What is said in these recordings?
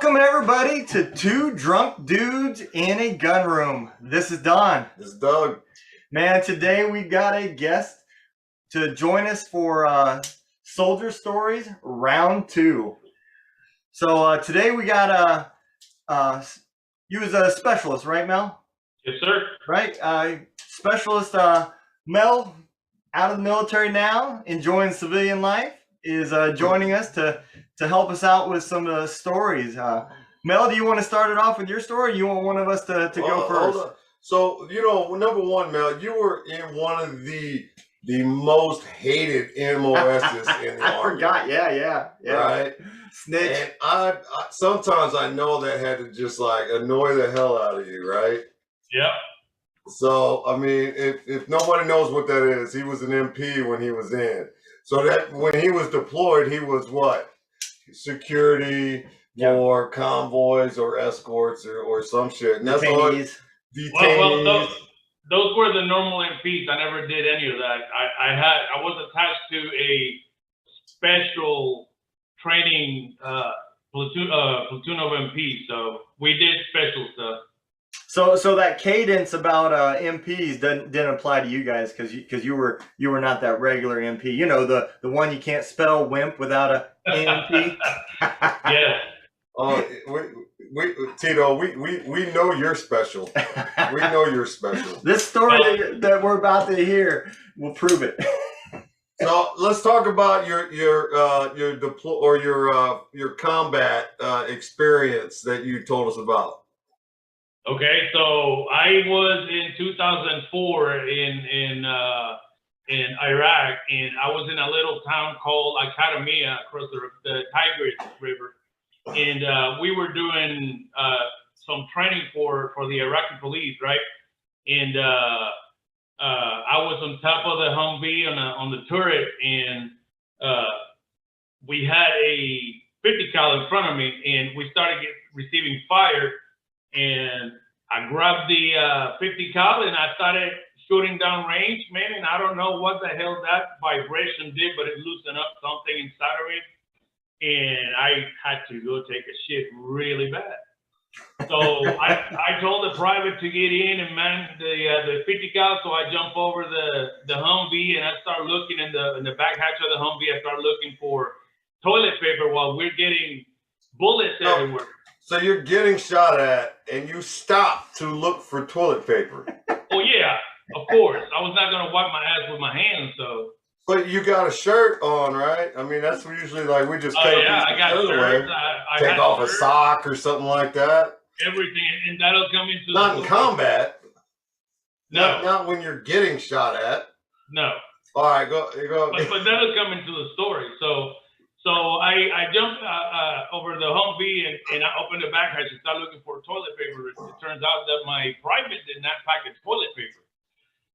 Welcome everybody to Two Drunk Dudes in a Gun Room. This is Don. This is Doug. Man, today we got a guest to join us for Soldier Stories Round 2. So today we got you as a specialist, right, Mel? Yes, sir. Right, specialist Mel, out of the military now, enjoying civilian life, is joining us to help us out with some stories. Mel, do you want to start it off with your story? Or you want one of us to go first? Hold on. So, number one, Mel, you were in one of the most hated MOSs in the I Army. forgot. Yeah. Right? Snitch. And I sometimes I know that had to just like annoy the hell out of you, right? Yep. So, I mean, if nobody knows what that is, he was an MP when he was in. So that when he was deployed, he was what? Security for convoys or escorts or some shit. And that's all. Detainees. Well, those were the normal MPs. I never did any of that. I was attached to a special training platoon of MPs, so we did special stuff. So that cadence about MPs didn't apply to you guys because you were not that regular MP. You know, the one you can't spell wimp without a MP. Yeah. Tito, we know you're special. We know you're special. This story that we're about to hear will prove it. So let's talk about your combat experience that you told us about. Okay, so I was in 2004 in Iraq, and I was in a little town called Academia across the Tigris River, and we were doing some training for the Iraqi police, right? And I was on top of the Humvee on the turret, and we had a 50 cal in front of me, and we started receiving fire. And I grabbed the 50 cal and I started shooting down range, man. And I don't know what the hell that vibration did, but it loosened up something inside of it. And I had to go take a shit really bad. So I told the private to get in and man the 50 cal. So I jump over the Humvee and I start looking in the back hatch of the Humvee. I start looking for toilet paper while we're getting bullets everywhere. So you're getting shot at, and you stop to look for toilet paper. Oh yeah, of course. I was not gonna wipe my ass with my hands, so. But you got a shirt on, right? I mean, that's usually like we just take I got shirts. Take off a sock or something like that. Everything, and that'll come into not in combat. No, not when you're getting shot at. No. All right, go. But that'll come into the story. So I jumped over the Humvee and I opened the back hatch and started looking for toilet paper. It turns out that my private did not pack his toilet paper.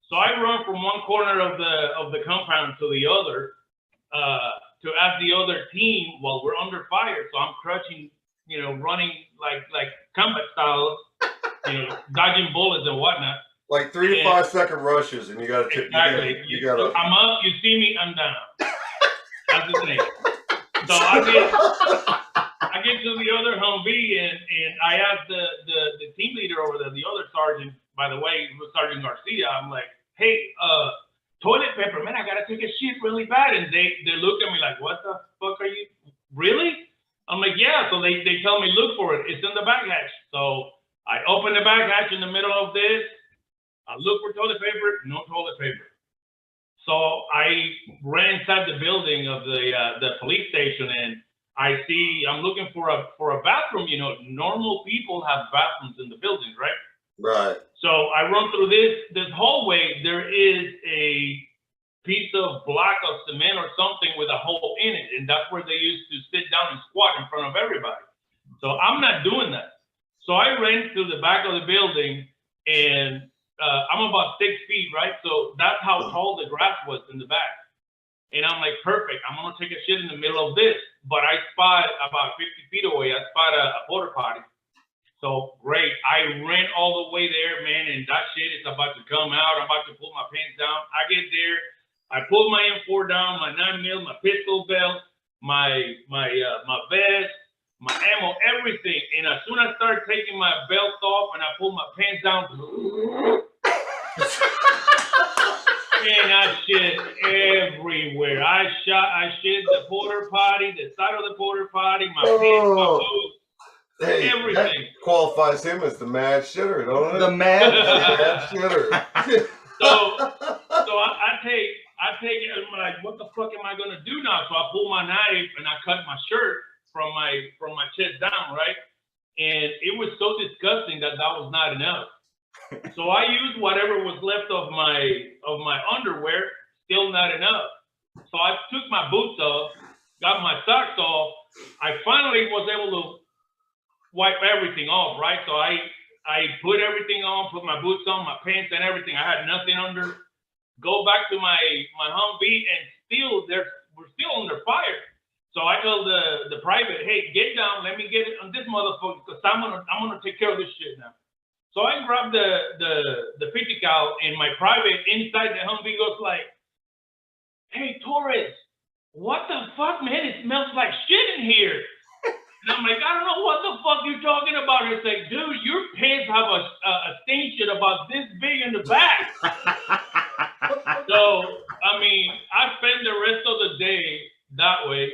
So I run from one corner of the compound to the other to ask the other team while we're under fire. So I'm crouching, running like combat style, dodging bullets and whatnot. Like 3 to 5 second rushes, and you got to exactly. You gotta. I'm up. You see me. I'm down. That's the thing. So I get to the other Humvee and I asked the team leader over there, the other sergeant, by the way, it was Sergeant Garcia. I'm like, hey, toilet paper, man, I gotta take a shit really bad. And they look at me like, what the fuck are you, really? I'm like, yeah. So they tell me, look for it. It's in the back hatch. So I open the back hatch in the middle of this. I look for toilet paper, no toilet paper. So I ran inside the building of the police station, and I'm looking for a bathroom. Normal people have bathrooms in the building, right? Right. So I run through this hallway. There is a piece of block of cement or something with a hole in it, and that's where they used to sit down and squat in front of everybody. So I'm not doing that. So I ran to the back of the building, and I'm about 6 feet, right? So that's how tall the grass was in the back. And I'm like, perfect. I'm going to take a shit in the middle of this. But I spot about 50 feet away, I spot a porta potty. So great. I ran all the way there, man. And that shit is about to come out. I'm about to pull my pants down. I get there. I pull my M4 down, my 9mm, my pistol belt, my vest, my ammo, everything. And as soon as I started taking my belt off and I pulled my pants down, and I shit everywhere. I shit the porta potty, the side of the porta potty, my pants, my boots, hey, everything. That qualifies him as the mad shitter, don't it? The mad shitter. So I take it. I'm like, what the fuck am I gonna do now? So I pull my knife and I cut my shirt from my chest down, right? And it was so disgusting that was not enough. So I used whatever was left of my underwear, still not enough. So I took my boots off, got my socks off. I finally was able to wipe everything off, right? So I put everything on, put my boots on, my pants and everything. I had nothing under. Go back to my Humvee and we're still under fire. So I told the private, hey, get down, let me get it on this motherfucker, because I'm gonna take care of this shit now. So I grabbed the 50 cal, and my private inside the Humvee goes like, hey, Torres, what the fuck, man? It smells like shit in here. And I'm like, I don't know what the fuck you're talking about. It's like, dude, your pants have a stain shit about this big in the back. So, I mean, I spent the rest of the day that way.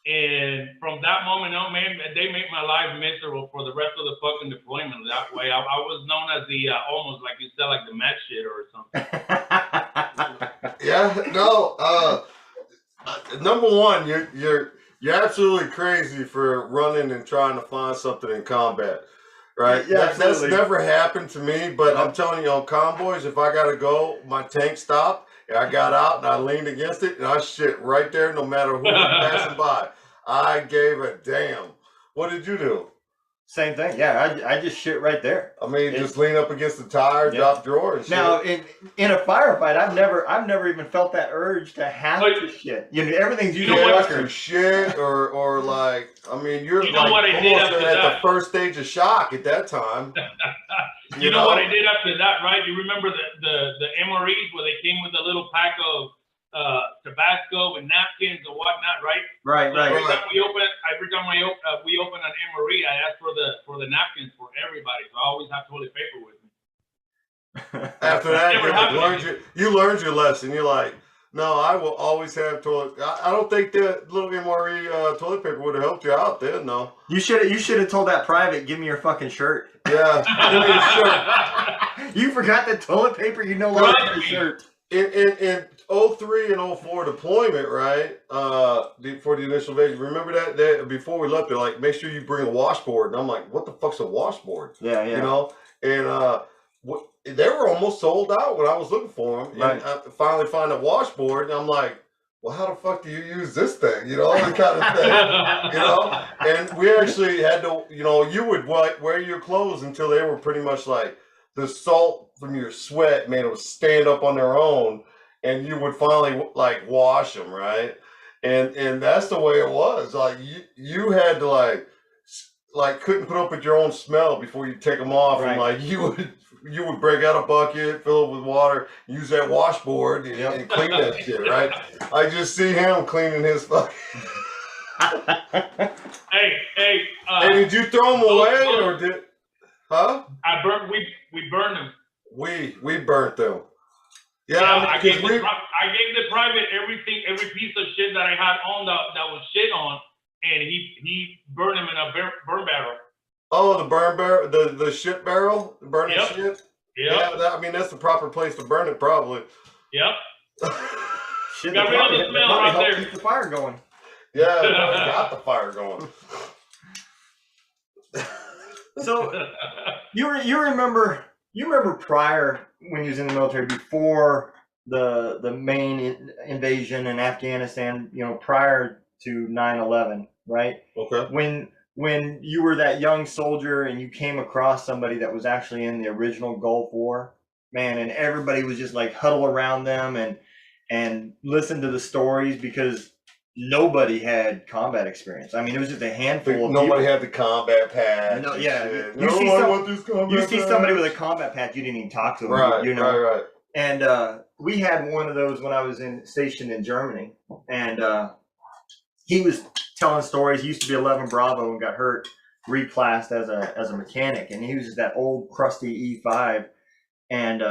And from that moment on, man, they made my life miserable for the rest of the fucking deployment that way. I was known as the, almost like you said, like the mad shit or something. Yeah, no, number one, you're absolutely crazy for running and trying to find something in combat, right? Yeah, that's never happened to me, but I'm telling you, on convoys, if I gotta go, my tank stopped, and I got out and I leaned against it, and I shit right there, no matter who was passing by. I gave a damn. What did you do? Same thing. Yeah, I just shit right there. I mean, just lean up against the tire, drop drawer, and shit. Now, in a firefight, I've never even felt that urge to have to shit. You know, everything's usually to shit or like, I mean, you're you know like what I did almost after at that? the first stage of shock at that time. You know what I did after that, right? You remember the MREs where they came with a little pack of Tabasco and napkins and whatnot, right? Right, so right. Every time we open an MRE, I ask for the napkins for everybody. So I always have toilet paper with me. After that, you learned your lesson. You're like, no, I will always have toilet. I don't think that little MRE toilet paper would have helped you out then. No. You should have told that private, give me your fucking shirt. Yeah, give me a shirt. You forgot the toilet paper. You no longer have a shirt. In 03 and 04 deployment, right? For the initial invasion, remember that before we left, they're like, make sure you bring a washboard, and I'm like, what the fuck's a washboard? Yeah. You know, and they were almost sold out when I was looking for them, right. And I finally find a washboard, and I'm like, well, how the fuck do you use this thing? You know, that kind of thing. You know, and we actually had to, you know, you would wear your clothes until they were pretty much like the salt from your sweat made them stand up on their own, and you would finally like wash them, right? And that's the way it was. Like you had to like couldn't put up with your own smell before you take them off, right. And like you would break out a bucket, fill it with water, use that washboard and clean that shit, right? I just see him cleaning his fucking. Hey, hey, did you throw them away or did? Huh? We burned them. We burnt them. Yeah, I gave the private everything, every piece of shit that I had on that was shit on, and he burned them in a burn barrel. Oh, the burn barrel, the shit barrel, burning shit. Yep. Yeah, I mean that's the proper place to burn it, probably. Yep. Shit, got rid of the smell right there. Keep the fire going. Yeah, got the fire going. So you remember prior when you was in the military, before the main invasion in Afghanistan, you know, prior to 9/11, right? Okay. When you were that young soldier and you came across somebody that was actually in the original Gulf War, man, and everybody was just like huddle around them and listen to the stories because nobody had combat experience. I mean, it was just a handful of nobody people. had the combat patch. No, yeah. You see somebody with a combat patch, you didn't even talk to them. Right, you know? right. And we had one of those when I was stationed in Germany, and he was telling stories. He used to be 11 Bravo and got hurt, reclassed as a mechanic, and he was just that old crusty E5, and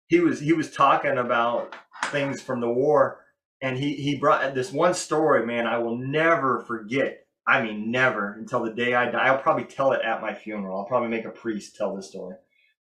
he was talking about things from the war, and he brought this one story, man, I will never forget. I mean, never until the day I die. I'll probably tell it at my funeral. I'll probably make a priest tell this story.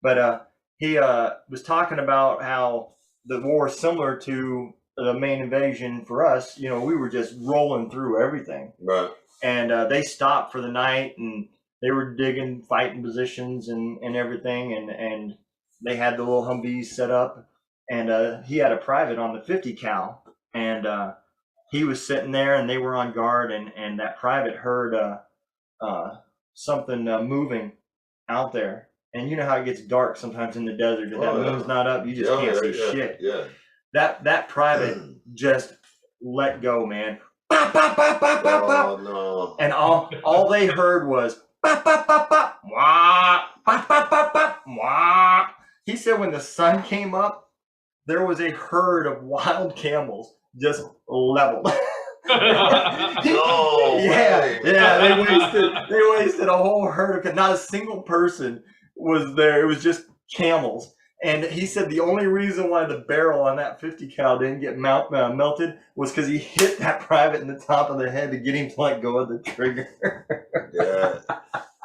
But he was talking about how the war is similar to the main invasion for us. You know, we were just rolling through everything. Right. And they stopped for the night, and they were digging, fighting positions and everything. And they had the little Humvees set up. And he had a private on the 50 cal. And he was sitting there, and they were on guard, and that private heard something moving out there. And you know how it gets dark sometimes in the desert. If that moon's not up, you just can't see shit. Yeah. That private just let go, man. Bop, bop, bop, bop, bop, bop. Oh no! And all they heard was bop, bop, bop, bop, wah, bop, bop, bop, bop, wah. He said when the sun came up, there was a herd of wild camels just leveled. No Yeah, way. they wasted a whole herd of, not a single person was there. It was just camels. And he said the only reason why the barrel on that 50 cal didn't get melted was because he hit that private in the top of the head to get him to let go of the trigger. Yeah.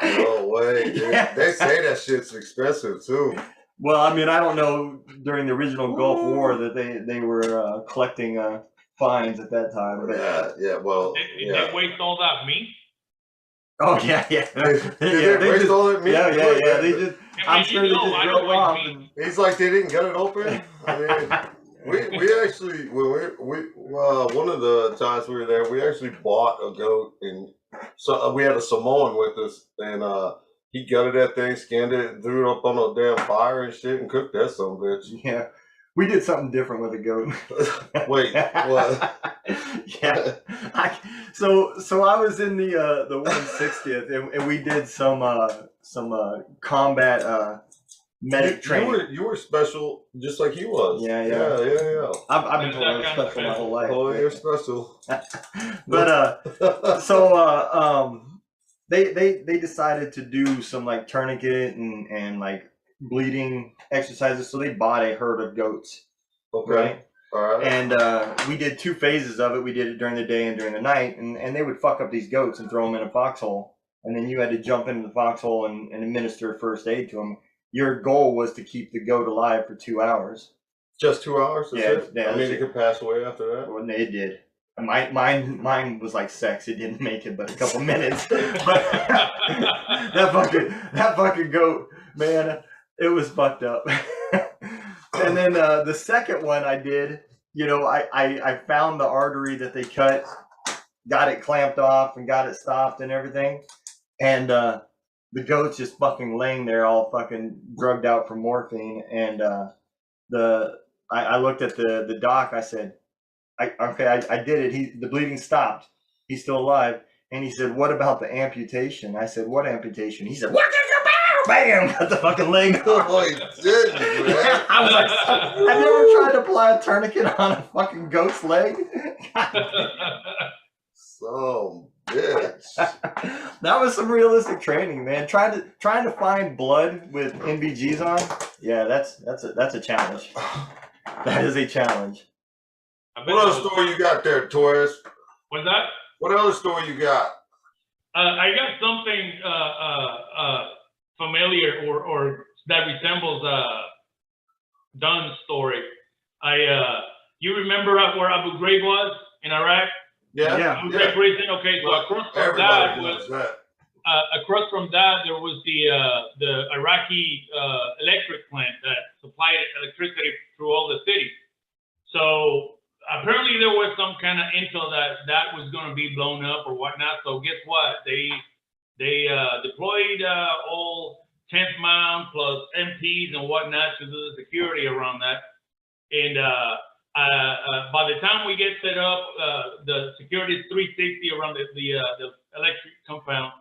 No way, dude. Yeah. They say that shit's expensive too. Well, I mean, I don't know during the original Gulf War that they were collecting fines at that time. But Yeah. Well, They waste all that meat. oh yeah. Did they waste all that meat? Yeah. They just. I'm sure they just I drove don't off. like meat. He's like they didn't get it open. I mean, we actually when we one of the times we were there, we actually bought a goat, and so we had a Samoan with us, and he gutted that thing, skinned it, and threw it up on a damn fire and shit, and cooked that son of a bitch. Yeah, we did something different with a goat. Wait, what? Yeah. So I was in the 160th, and we did some combat medic training. You were special, just like he was. Yeah. I've been told I was special my whole life. Oh, you're special. But they decided to do some like tourniquet and like bleeding exercises, so they bought a herd of goats. Okay. Right. All right. And we did 2 phases of it. We did it during the day and during the night, and they would fuck up these goats and throw them in a foxhole, and then you had to jump into the foxhole and administer first aid to them. Your goal was to keep the goat alive for 2 hours. Just 2 hours? Yeah. I mean, it could pass away after that. Well, it did. Mine was like sex. It didn't make it but a couple minutes. But that fucking goat, man, it was fucked up. And then the second one I did, you know, I found the artery that they cut, got it clamped off and got it stopped and everything. And the goat's just fucking laying there all fucking drugged out from morphine. And I looked at the doc. I said, I did it. The bleeding stopped. He's still alive. And he said, what about the amputation? I said, what amputation? He said, what? Bam! Got the fucking leg off. Oh, he did, man. I was like, have you ever tried to apply a tourniquet on a fucking goat's leg? So, bitch. That was some realistic training, man. Trying to find blood with NVGs on. Yeah, that's a challenge. That is a challenge. What other story you got there, Torres? What's that? What other story you got? I got something familiar or that resembles Dunn's story. You remember where Abu Ghraib was in Iraq? Yeah. Abu Ghraib prison. Okay, so across from that was across from that there was the Iraqi electric plant that supplied electricity through all the cities. So apparently there was some kind of intel that was going to be blown up or whatnot. So guess what? They deployed all 10th Mount plus MPs and whatnot to do the security around that. And by the time we get set up, the security is 360 around the electric compound.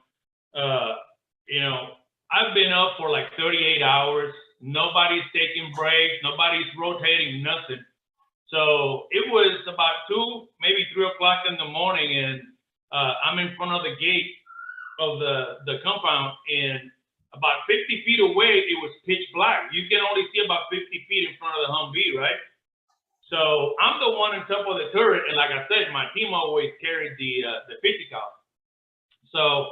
You know, I've been up for like 38 hours. Nobody's taking breaks. Nobody's rotating, nothing. So it was about 2, maybe 3 o'clock in the morning, and I'm in front of the gate of the compound, and about 50 feet away, it was pitch black. You can only see about 50 feet in front of the Humvee, right? So I'm the one on top of the turret, and like I said, my team always carried the 50 cal. So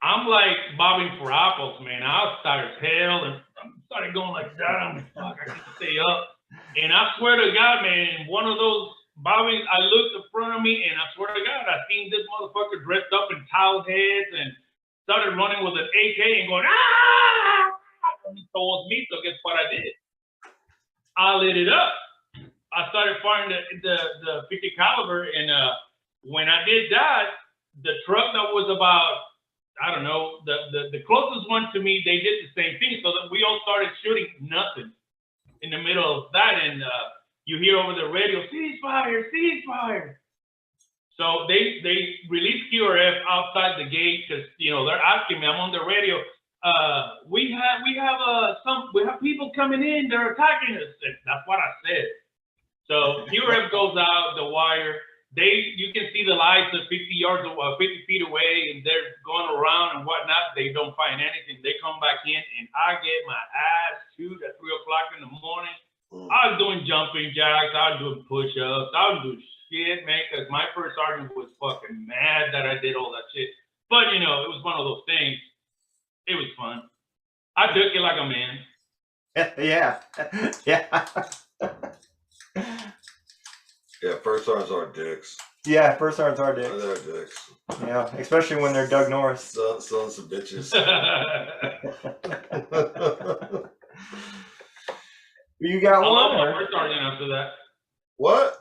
I'm like bobbing for apples, man. I was tired as hell, and I started going like that. I'm like, fuck, I can't stay up. And I swear to God, man, one of those bobbing, I looked in front of me, and I swear to God, I seen this motherfucker dressed up in towel heads and started running with an AK and going, ah! Towards me, so guess what I did? I lit it up. I started firing the 50 caliber, and when I did that, the truck that was about, I don't know, the closest one to me, they did the same thing, so that we all started shooting nothing in the middle of that, and you hear over the radio, ceasefire, ceasefire. So they released QRF outside the gate because they're asking me. I'm on the radio. We have people coming in. They're attacking us. That's what I said. So QRF goes out the wire. You can see the lights of 50 feet away, and they're going around and whatnot. They don't find anything. They come back in, and I get my ass chewed at 3 o'clock in the morning. I was doing jumping jacks. I was doing push-ups. I was doing shit, man, because my first sergeant was fucking mad that I did all that shit. But, it was one of those things. It was fun. I took it like a man. Yeah. Yeah. Yeah, first sergeants are dicks. Yeah, first sergeants are dicks. They're dicks. Yeah, especially when they're Doug Norris. Sons of bitches. You got I one? love my first sergeant after that. What?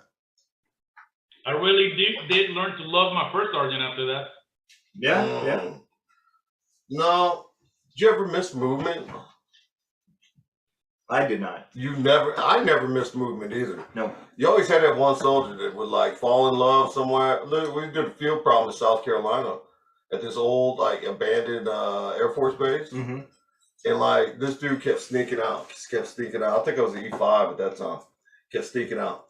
I really did learn to love my first sergeant after that. Yeah, yeah. No. Did you ever miss movement? I did not. I never missed movement either. No. You always had that one soldier that would like fall in love somewhere. Look, we did a field problem in South Carolina at this old like abandoned Air Force base. Mm-hmm. And like this dude kept sneaking out. I think I was an E5 at that time. Kept sneaking out.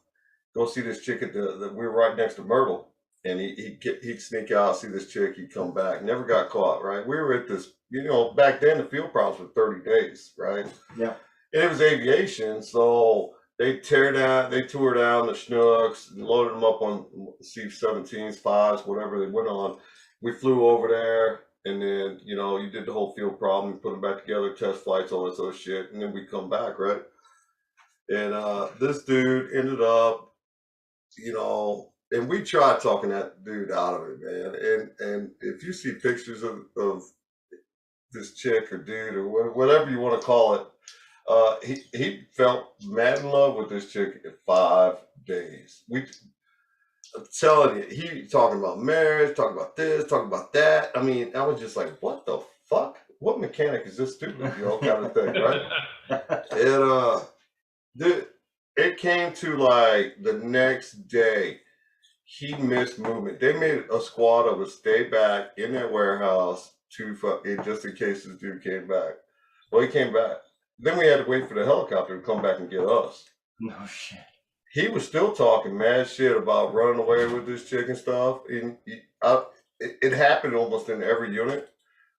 Go see this chick at we were right next to Myrtle. And he'd sneak out, see this chick, he'd come back. Never got caught, right? We were at this, back then the field problems were 30 days, right? Yeah. And it was aviation, so they tore down the Chinooks, loaded them up on C-17s, 5s, whatever they went on. We flew over there, and then, you did the whole field problem, you put them back together, test flights, all this other shit, and then we come back, right? And this dude ended up, and we tried talking that dude out of it, man. And if you see pictures of this chick or dude or whatever you want to call it, he felt mad in love with this chick in 5 days. I'm telling you, he talking about marriage, talking about this, talking about that. I mean, I was just like, what the fuck? What mechanic is this stupid, kind of thing, right? And dude, it came to like the next day, he missed movement. They made a squad of us stay back in that warehouse just in case this dude came back. Well, he came back. Then we had to wait for the helicopter to come back and get us. No shit. He was still talking mad shit about running away with this chick and stuff. And it happened almost in every unit.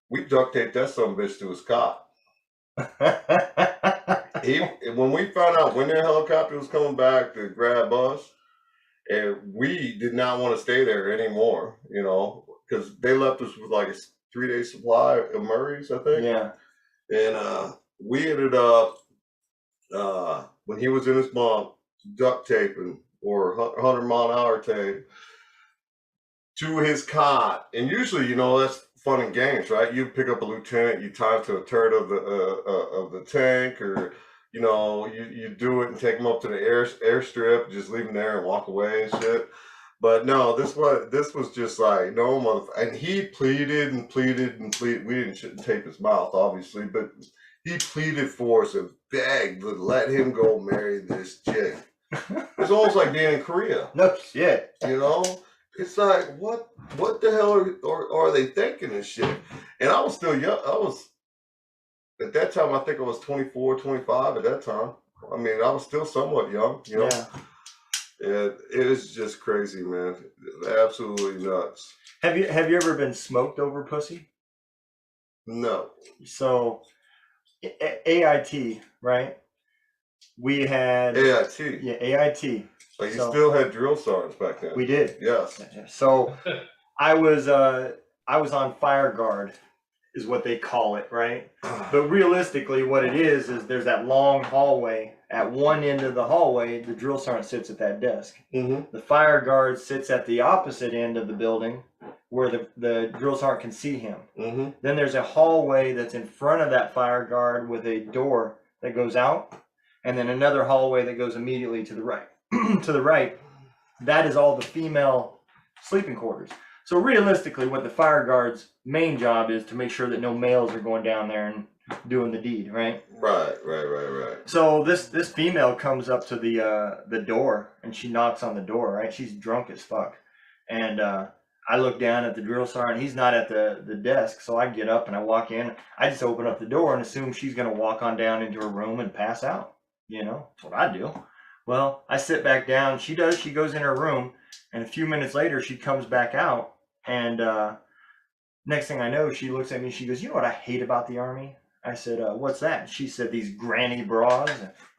We duct taped that son of a bitch to his cot. When we found out when their helicopter was coming back to grab us, and we did not want to stay there anymore, because they left us with like a 3-day supply of Murray's, I think. Yeah. And we ended up, when he was in his bunk, duct taping or 100-mile-an-hour tape to his cot. And usually, that's fun and games, right? You pick up a lieutenant, you tie him to a turret of the tank, or you do it and take him up to the airstrip, just leave him there and walk away and shit. But no, this was just like, no motherfucker. And he pleaded and pleaded and pleaded. We shouldn't tape his mouth, obviously, but he pleaded for us and begged to let him go marry this chick. It's almost like being in Korea. No shit. It's like, what the hell are they thinking and shit? And I was still young. At that time, I think I was 24, 25 at that time. I mean, I was still somewhat young, Yeah. It is just crazy, man. Absolutely nuts. Have you ever been smoked over pussy? No. So AIT, right? We had AIT. yeah, AIT. Like you So- still had drill sergeants back then. We did. Yes. So I was on fire guard, is what they call it, right? But realistically, what it is there's that long hallway. At one end of the hallway, the drill sergeant sits at that desk. Mm-hmm. The fire guard sits at the opposite end of the building, where the drill sergeant can see him. Mm-hmm. Then there's a hallway that's in front of that fire guard with a door that goes out, and then another hallway that goes immediately to the right. To the right, that is all the female sleeping quarters. So realistically, what the fire guard's main job is to make sure that no males are going down there and doing the deed, right? Right. So this female comes up to the door and she knocks on the door, right? She's drunk as fuck. And I look down at the drill sergeant. He's not at the desk, so I get up and I walk in. I just open up the door and assume she's gonna walk on down into her room and pass out. You know, that's what I do. Well, I sit back down. She does. She goes in her room, and a few minutes later, she comes back out. And next thing I know, she looks at me. She goes, "You know what I hate about the Army?" I said, "What's that?" She said, "These granny bras."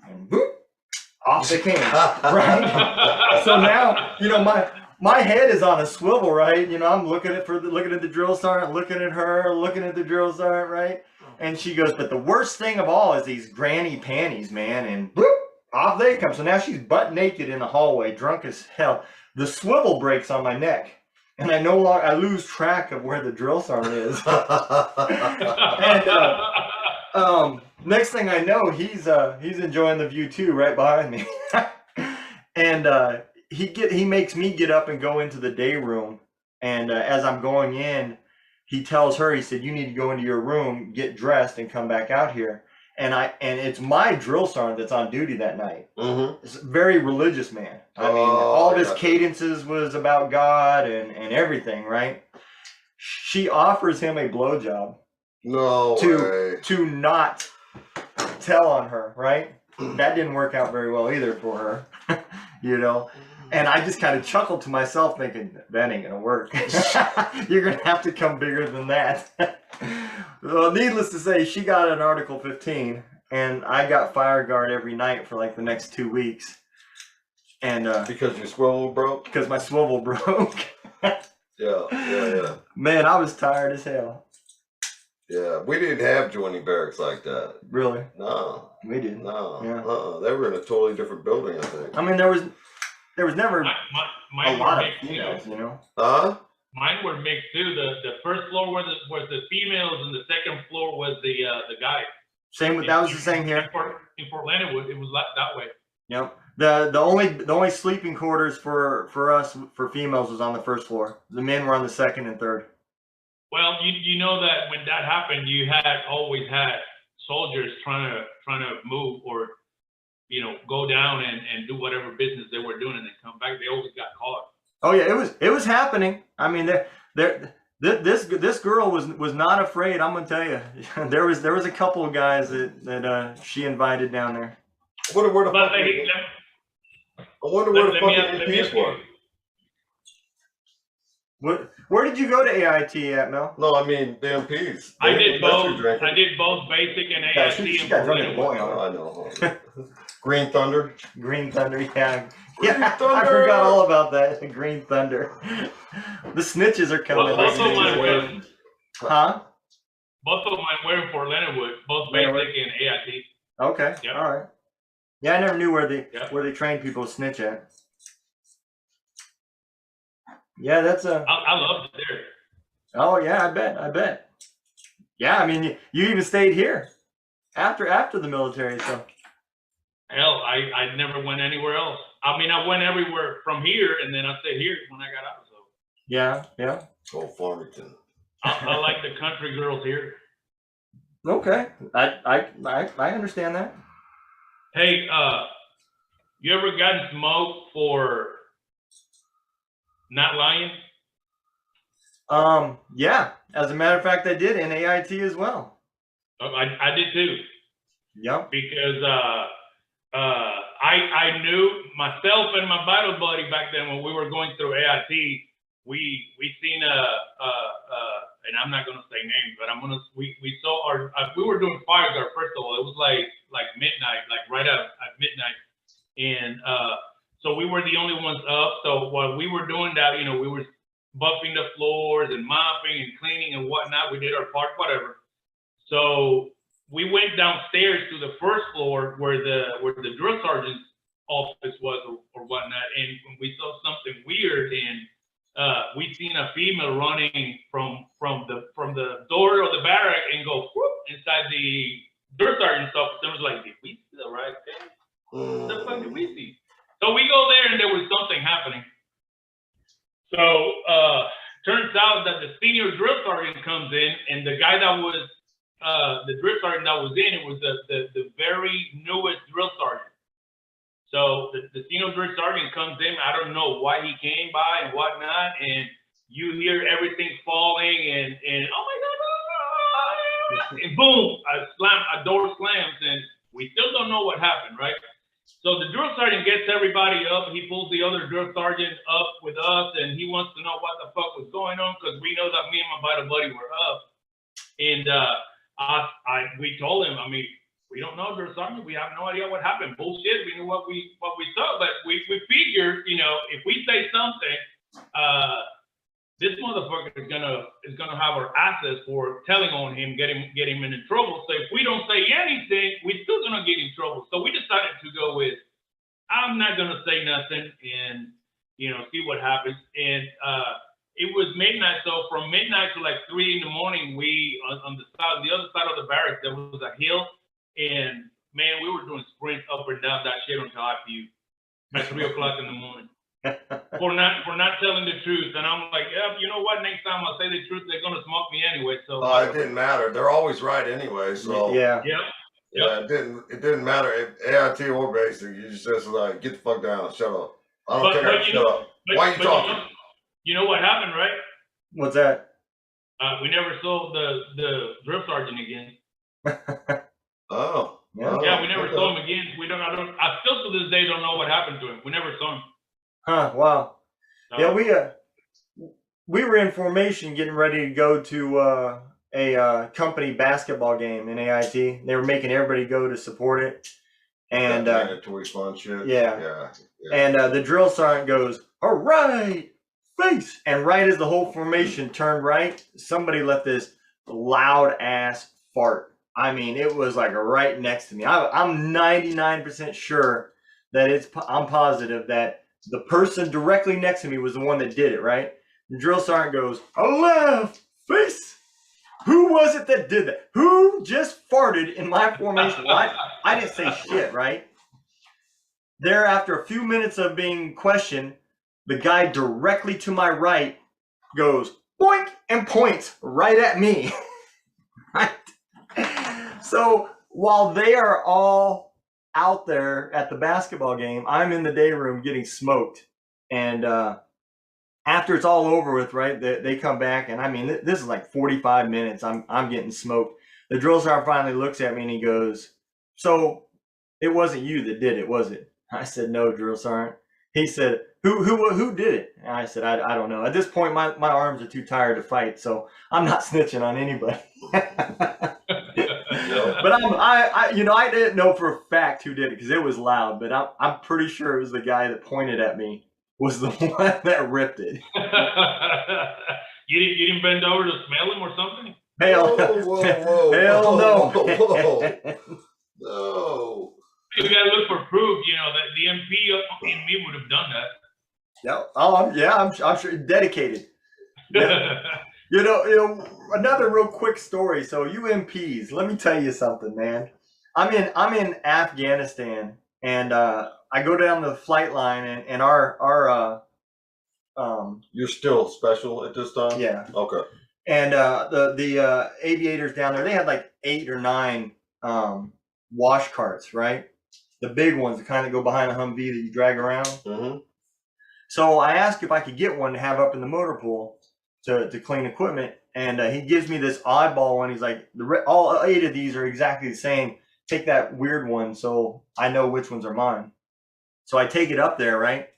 And boop, off they came. Right. So now, you know, my head is on a swivel, right? You know, I'm looking at the drill sergeant, looking at her, looking at the drill sergeant, right? And she goes, "But the worst thing of all is these granny panties, man." And boop, off they come. So now she's butt naked in the hallway, drunk as hell. The swivel breaks on my neck, and I lose track of where the drill sergeant is. And next thing I know, he's enjoying the view too, right behind me. And he makes me get up and go into the day room. And as I'm going in, he tells her, he said, "You need to go into your room, get dressed, and come back out here." And it's my drill sergeant that's on duty that night. Mm-hmm. It's a very religious man. I mean, all of his cadences was about God and everything, right? She offers him a blowjob. No way. To not tell on her, right? That didn't work out very well either for her, you know? And I just kind of chuckled to myself thinking, that ain't gonna work. You're gonna have to come bigger than that. Well, needless to say, she got an Article 15, and I got fire guard every night for like the next 2 weeks. And because your swivel broke? Because my swivel broke. Yeah. Man, I was tired as hell. Yeah, we didn't have joining barracks like that. Really? No. We didn't. No. Yeah. They were in a totally different building, I think. I mean, there was never mine a lot were of mixed females, too. you know? Huh? Mine were mixed too. The first floor was the females, and the second floor was the guys. That was the same here. In Fort Leonard, it was that way. Yep. The only sleeping quarters for us for females was on the first floor. The men were on the second and third. Well, you know that when that happened, you always had soldiers trying to move or go down and do whatever business they were doing and then come back. They always got caught. Oh yeah, it was happening. I mean, this girl was not afraid. I'm gonna tell you, there was a couple of guys that she invited down there. I wonder where the fucking MPs were. Where did you go to AIT at, Mel? No, I mean the MPs. I did both. I did both basic and AIT. She got drunk in a boy on. I know. Green Thunder. Green Thunder, yeah. Green Thunder. I forgot all about that. Green Thunder. The snitches are coming. Both of mine Huh? Both of mine were in Fort Leonard, both basic and AIT. Okay. Yep. All right. Yeah, I never knew where they trained people to snitch at. Yeah, that's a. I loved it there. Oh yeah, I bet. Yeah, I mean, you even stayed here after the military, so. Hell, I never went anywhere else. I mean, I went everywhere from here, and then I stayed here when I got out. So. Yeah. Oh, Farmington. I like the country girls here. Okay, I understand that. Hey, you ever gotten smoked for not lying? Yeah. As a matter of fact, I did in AIT as well. I did too. Yep. Because I knew myself and my battle buddy back then when we were going through AIT, we seen and I'm not gonna say names, but we saw we were doing fire guard first of all. It was like midnight, like right at midnight, and so we were the only ones up. So while we were doing that, you know, we were buffing the floors and mopping and cleaning and whatnot. We did our part, whatever. So we went downstairs to the first floor where the drill sergeant's office was or whatnot, and we saw something weird, and we seen a female running from the door of the barrack and go whoop, inside the drill sergeant's office. It was like, did we see the right thing? What the fuck did we see? So we go there and there was something happening. So turns out that the senior drill sergeant comes in, and the guy that was the drill sergeant that was in, it was the very newest drill sergeant. So the senior drill sergeant comes in. I don't know why he came by and whatnot, and you hear everything falling, and oh my God, and boom, a door slams, and we still don't know what happened, right? So the drill sergeant gets everybody up. He pulls the other drill sergeant up with us, and he wants to know what the fuck was going on, because we know that me and my buddy were up, and we told him, I mean, we don't know, drill sergeant. We have no idea what happened. Bullshit. We knew what we saw, but we figured, you know, if we say something, this motherfucker is gonna have our asses for telling on him, get him into trouble. So if we don't say anything, we're still gonna get in trouble. So we decided to go with, I'm not gonna say nothing, and you know, see what happens. And it was midnight, so from midnight to like 3 in the morning, we on the other side of the barracks, there was a hill. And man, we were doing sprints up and down that shit until I puked at 3 o'clock in the morning for not telling the truth. And I'm like, yeah, you know what? Next time I say the truth, they're gonna smoke me anyway. So it didn't matter. They're always right anyway. So yeah. Yeah, it didn't matter if AIT or basic. You just like, get the fuck down, shut up. I don't care. Shut up. Why are you talking? You know what happened, right? What's that? We never saw the drill sergeant again. Oh. Yeah, we never saw him again. I still to this day don't know what happened to him. We never saw him. Huh, wow. Yeah, we were in formation getting ready to go to a company basketball game in AIT. They were making everybody go to support it. And mandatory fun shit. Yeah. And the drill sergeant goes, "All right, face." And right as the whole formation turned right, somebody let this loud ass fart. I mean, it was like right next to me. I'm 99% sure that I'm positive that the person directly next to me was the one that did it, right? The drill sergeant goes, "A left face." Who was it that did that? Who just farted in my formation? I didn't say shit, right? There, after a few minutes of being questioned, the guy directly to my right goes, "Boink," and points right at me. Right? So while they are all out there at the basketball game, I'm in the day room getting smoked. And after it's all over with, right, they come back, and I mean, this is like 45 minutes. I'm getting smoked. The drill sergeant finally looks at me and he goes, "So it wasn't you that did it, was it?" I said, "No, drill sergeant." He said, Who did it?" And I said, I don't know. At this point, my arms are too tired to fight, so I'm not snitching on anybody. But I didn't know for a fact who did it because it was loud. But I'm pretty sure it was the guy that pointed at me was the one that ripped it. You didn't bend over to smell him or something? Hell no. No. You gotta look for proof. You know that the MP in me would have done that. Yeah. I'm sure dedicated. Yeah. You know, another real quick story. So you MPs, let me tell you something, man. I'm in Afghanistan, and I go down the flight line, and our You're still special at this time? Yeah. Okay. And the aviators down there, they had like 8 or 9 wash carts, right? The big ones, the kind that go behind a Humvee that you drag around. Mm-hmm. So I asked if I could get one to have up in the motor pool to clean equipment, and he gives me this oddball one. He's like, all 8 of these are exactly the same. Take that weird one so I know which ones are mine. So I take it up there, right?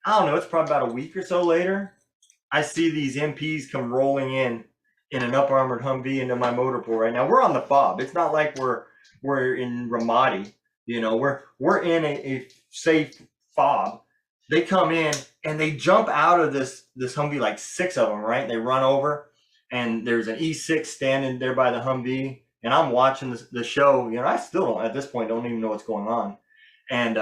I don't know, it's probably about a week or so later. I see these MPs come rolling in an up armored Humvee into my motor pool right now. We're on the fob. It's not like we're in Ramadi. You know, we're in a safe fob. They come in and they jump out of this Humvee, like 6 of them, right? They run over, and there's an E6 standing there by the Humvee, and I'm watching the show. You know, I still don't, at this point, don't even know what's going on. And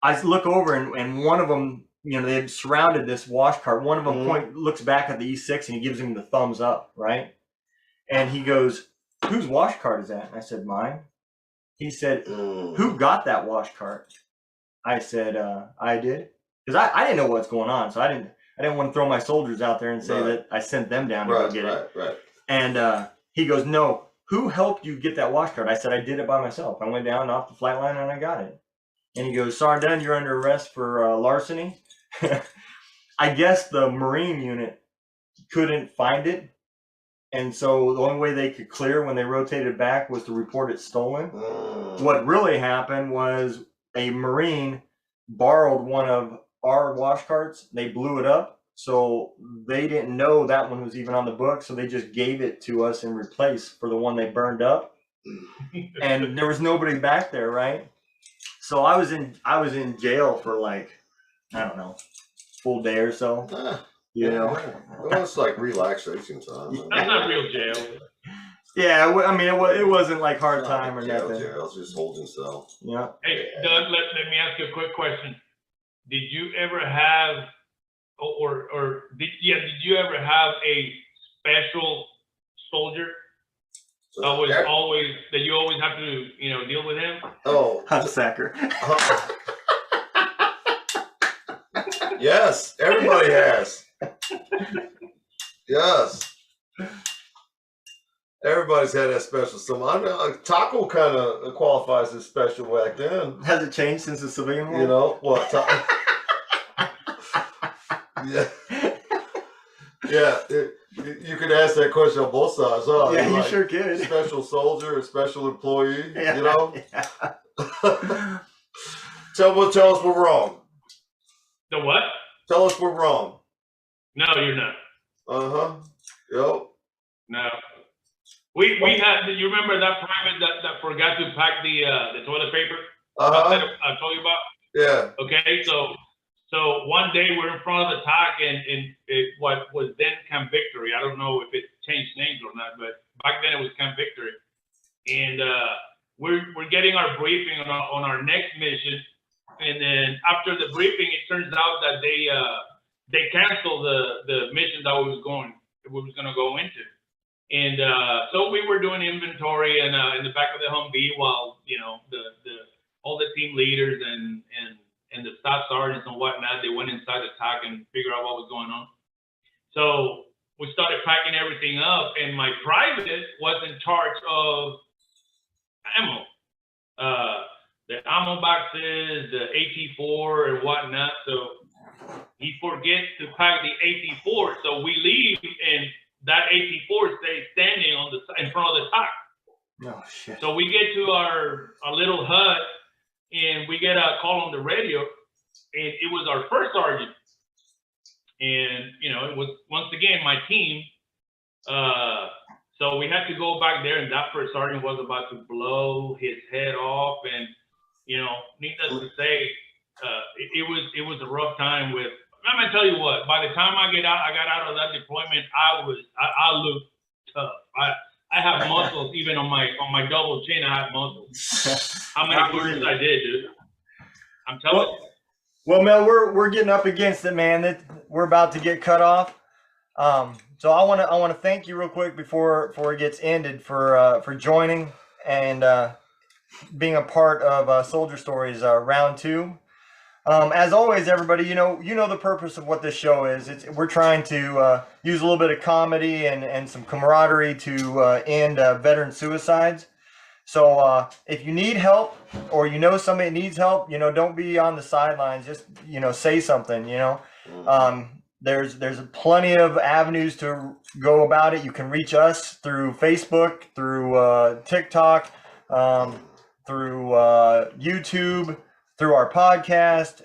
I look over, and one of them, you know, they had surrounded this wash cart. One of them looks back at the E6 and he gives him the thumbs up, right? And he goes, "Whose wash cart is that?" And I said, "Mine." He said, "Who got that wash cart?" I said, "I did," because I didn't know what's going on, so I didn't want to throw my soldiers out there and say that I sent them down to go get it. Right. And he goes, "No, who helped you get that wash cart?" I said, "I did it by myself. I went down off the flight line and I got it." And he goes, "Sergeant, you're under arrest for larceny." I guess the Marine unit couldn't find it, and so the only way they could clear when they rotated back was to report it stolen. What really happened was a Marine borrowed one of our wash carts. They blew it up, so they didn't know that one was even on the book, so they just gave it to us in replace for the one they burned up. And there was nobody back there, right? So I was in jail for like, I don't know, full day or so. You know, well, it's like relaxation time. That's not real jail. Yeah, I mean, it wasn't like hard time or nothing. Jail, just holding cell. Yeah. Hey, Doug, let me ask you a quick question. Did you ever have, did you ever have a special soldier that you always have to, you know, deal with him? Oh, Hunsacker. Yes, everybody has. Yes. Everybody's had that special someone. Taco kind of qualifies as special back then. Has it changed since the civilian war? You know what? Yeah. Yeah. You could ask that question on both sides, huh? Yeah, you like, sure could. Special soldier, a special employee. Yeah, you know. Yeah. Tell us we're wrong. The what? Tell us we're wrong. No, you're not. Yep. No. We had. You remember that private that forgot to pack the toilet paper? I told you about. Yeah. Okay, so one day we're in front of the TOC in what was then Camp Victory. I don't know if it changed names or not, but back then it was Camp Victory. And we're getting our briefing on our next mission. And then after the briefing, it turns out that they canceled the mission that we was going to go into. And so we were doing inventory in the back of the Humvee while, you know, all the team leaders and the staff sergeants and whatnot, they went inside the TOC and figured out what was going on. So we started packing everything up, and my private was in charge of ammo. The ammo boxes, the AT4 and whatnot. So he forgets to pack the AT4. So we leave, and that AT4 stays standing in front of the TOC. Oh shit. So we get to our little hut, and we get a call on the radio, and it was our first sergeant. And, you know, it was, once again, my team. So we had to go back there, and that first sergeant was about to blow his head off. And, you know, needless to say, it was a rough time with, I'm going to tell you what, by the time I got out of that deployment, I looked tough. I have muscles, even on my double chin, I have muscles. How many pushes I did, dude? I'm telling you. Well, Mel, we're getting up against it, man. We're about to get cut off. So I want to thank you real quick before it gets ended for joining and being a part of Soldier Stories round 2. As always, everybody, you know the purpose of what this show is. We're trying to use a little bit of comedy and some camaraderie to end veteran suicides. So if you need help, or you know somebody needs help, you know, don't be on the sidelines. Just, you know, say something. You know, there's plenty of avenues to go about it. You can reach us through Facebook, through TikTok, through YouTube, through our podcast.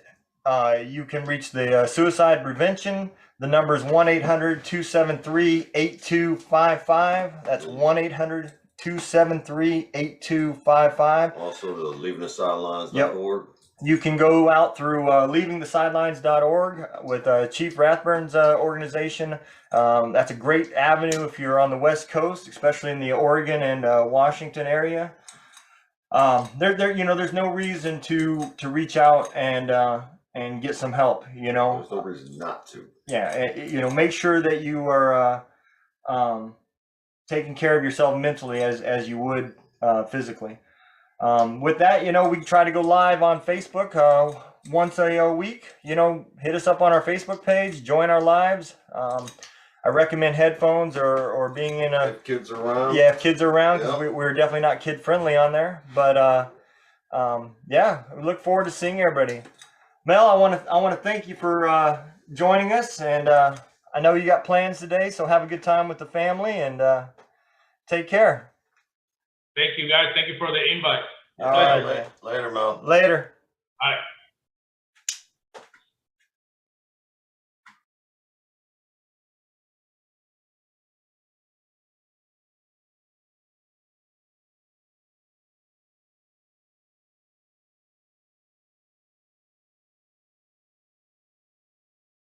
You can reach the suicide prevention. The number is 1-800-273-8255. That's 1-800-273-8255. Also, the leavingthesidelines.org. You can go out through leavingthesidelines.org with Chief Rathburn's organization. That's a great avenue if you're on the West Coast, especially in the Oregon and Washington area. There's no reason to reach out and get some help. There's no reason not to. Yeah, make sure that you are taking care of yourself mentally as you would physically. With that, we try to go live on Facebook once a week. Hit us up on our Facebook page, join our lives. I recommend headphones or being in a. If kids are around. Yeah, if kids are around, because Yep. we're definitely not kid friendly on there. But we look forward to seeing everybody. Mel, I want to thank you for joining us, and I know you got plans today, so have a good time with the family and take care. Thank you, guys. Thank you for the invite. All right. Later, Mel. Later. All right.